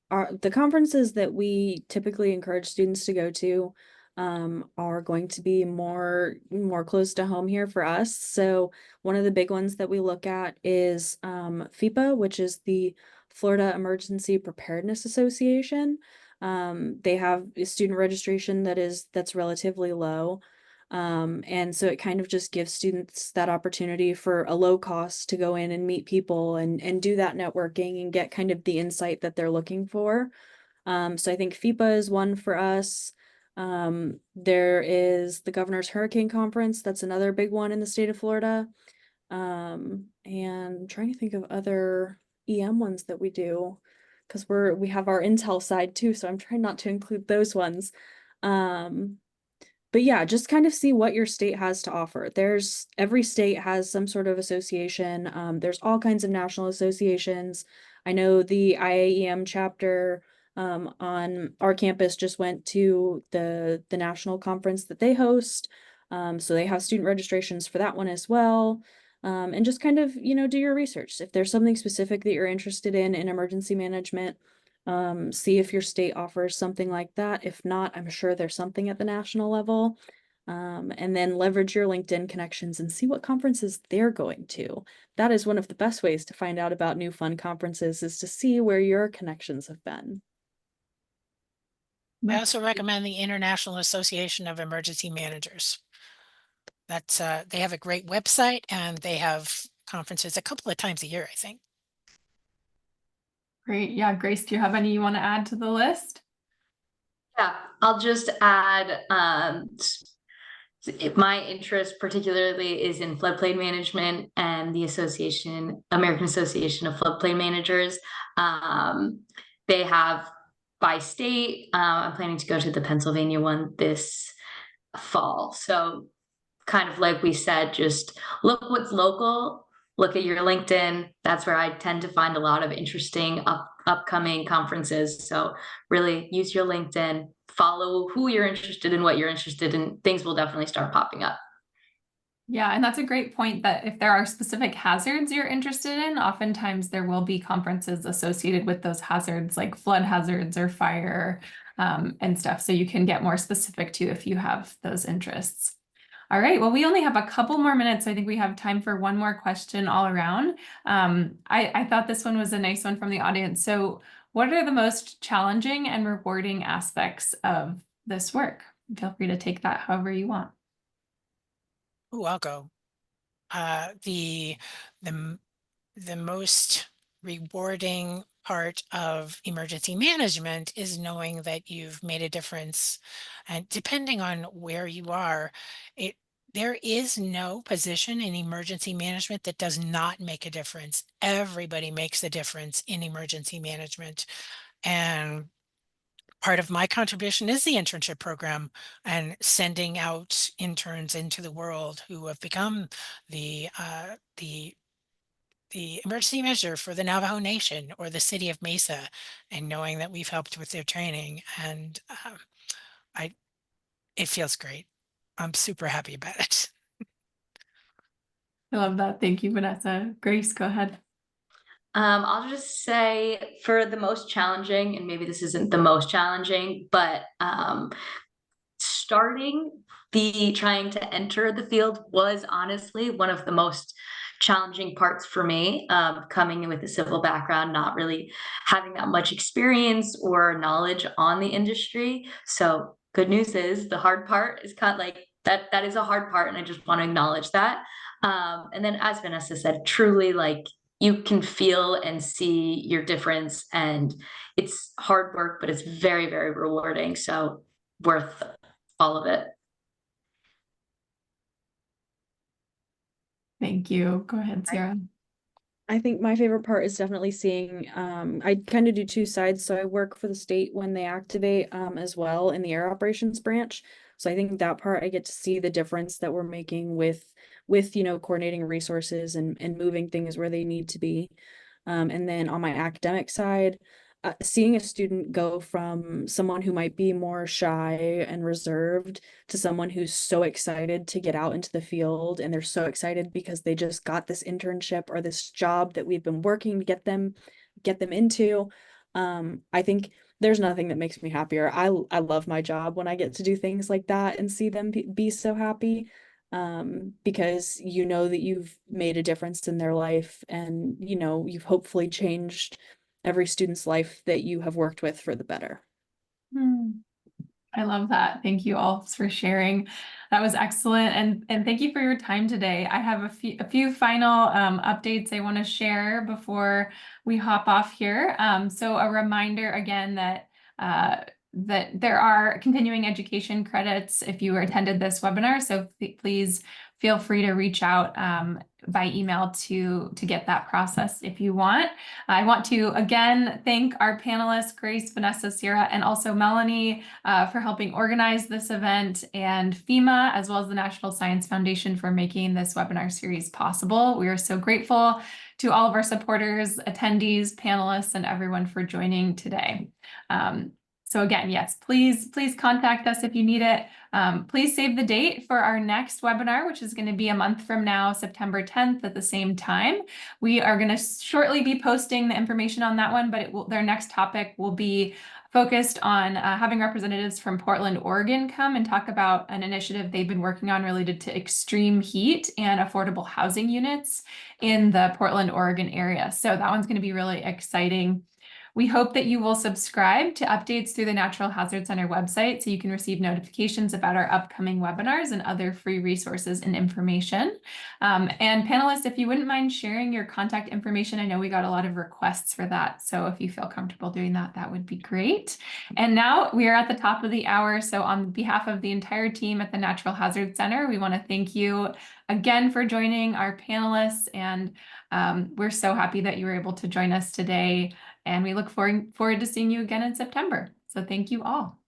the conferences that we typically encourage students to go to are going to be more close to home here for us. So one of the big ones that we look at is FEPA, which is the Florida Emergency Preparedness Association. They have a student registration that's relatively low. And so it kind of just gives students that opportunity for a low cost to go in and meet people and do that networking and get kind of the insight that they're looking for. So I think FIPA is one for us. There is the Governor's Hurricane Conference. That's another big one in the state of Florida. And I'm trying to think of other EM ones that we do, because we have our Intel side too, so I'm trying not to include those ones. But yeah, just kind of see what your state has to offer. Every state has some sort of association. There's all kinds of national associations. I know the IAEM chapter on our campus just went to the national conference that they host. So they have student registrations for that one as well. And just kind of, do your research. If there's something specific that you're interested in emergency management, see if your state offers something like that. If not, I'm sure there's something at the national level. And then leverage your LinkedIn connections and see what conferences they're going to. That is one of the best ways to find out about new fun conferences, is to see where your connections have been. I also recommend the International Association of Emergency Managers. That's they have a great website, and they have conferences a couple of times a year, I think. Great. Yeah, Grace, do you have any you want to add to the list? Yeah, I'll just add, my interest particularly is in floodplain management and the American Association of Floodplain Managers. They have by state. I'm planning to go to the Pennsylvania one this fall. So kind of like we said, just look what's local, look at your LinkedIn. That's where I tend to find a lot of interesting upcoming conferences. So really use your LinkedIn, follow who you're interested in, what you're interested in. Things will definitely start popping up. Yeah, and that's a great point, that if there are specific hazards you're interested in, oftentimes there will be conferences associated with those hazards, like flood hazards or fire and stuff. So you can get more specific too if you have those interests. All right, well, we only have a couple more minutes. So I think we have time for one more question all around. I thought this one was a nice one from the audience. So what are the most challenging and rewarding aspects of this work? Feel free to take that however you want. Oh, I'll go. The most rewarding part of emergency management is knowing that you've made a difference. And depending on where you are, there is no position in emergency management that does not make a difference. Everybody makes a difference in emergency management. And part of my contribution is the internship program and sending out interns into the world who have become the emergency manager for the Navajo Nation or the city of Mesa, and knowing that we've helped with their training. And it feels great. I'm super happy about it. I love that. Thank you, Vanessa. Grace, go ahead. I'll just say, for the most challenging, and maybe this isn't the most challenging, but trying to enter the field was honestly one of the most challenging parts for me, coming in with a civil background, not really having that much experience or knowledge on the industry. So good news is the hard part is kind of like that is a hard part, and I just want to acknowledge that. And then, as Vanessa said, truly, like, you can feel and see your difference, and it's hard work, but it's very, very rewarding. So worth all of it. Thank you. Go ahead, Sarah. I think my favorite part is definitely seeing, I kind of do two sides. So I work for the state when they activate as well in the air operations branch. So I think that part I get to see the difference that we're making with coordinating resources and moving things where they need to be. And then on my academic side, seeing a student go from someone who might be more shy and reserved to someone who's so excited to get out into the field, and they're so excited because they just got this internship or this job that we've been working to get them into. I think there's nothing that makes me happier. I love my job when I get to do things like that and see them be so happy, because you know that you've made a difference in their life, and you've hopefully changed every student's life that you have worked with for the better. I love that. Thank you all for sharing. That was excellent. And thank you for your time today. I have a few final updates I want to share before we hop off here. So a reminder again that that there are continuing education credits if you attended this webinar. So please feel free to reach out by email to get that process if you want. I want to again thank our panelists, Grace, Vanessa, Sierra, and also Melanie for helping organize this event, and FEMA, as well as the National Science Foundation for making this webinar series possible. We are so grateful to all of our supporters, attendees, panelists, and everyone for joining today. So again, yes, please contact us if you need it. Please save the date for our next webinar, which is going to be a month from now, September 10th at the same time. We are going to shortly be posting the information on that one, but their next topic will be focused on having representatives from Portland, Oregon come and talk about an initiative they've been working on related to extreme heat and affordable housing units in the Portland, Oregon area. So that one's going to be really exciting. We hope that you will subscribe to updates through the Natural Hazard Center website so you can receive notifications about our upcoming webinars and other free resources and information. And panelists, if you wouldn't mind sharing your contact information, I know we got a lot of requests for that. So if you feel comfortable doing that, that would be great. And now we are at the top of the hour. So on behalf of the entire team at the Natural Hazard Center, we want to thank you again for joining our panelists. And we're so happy that you were able to join us today. And we look forward to seeing you again in September. So thank you all.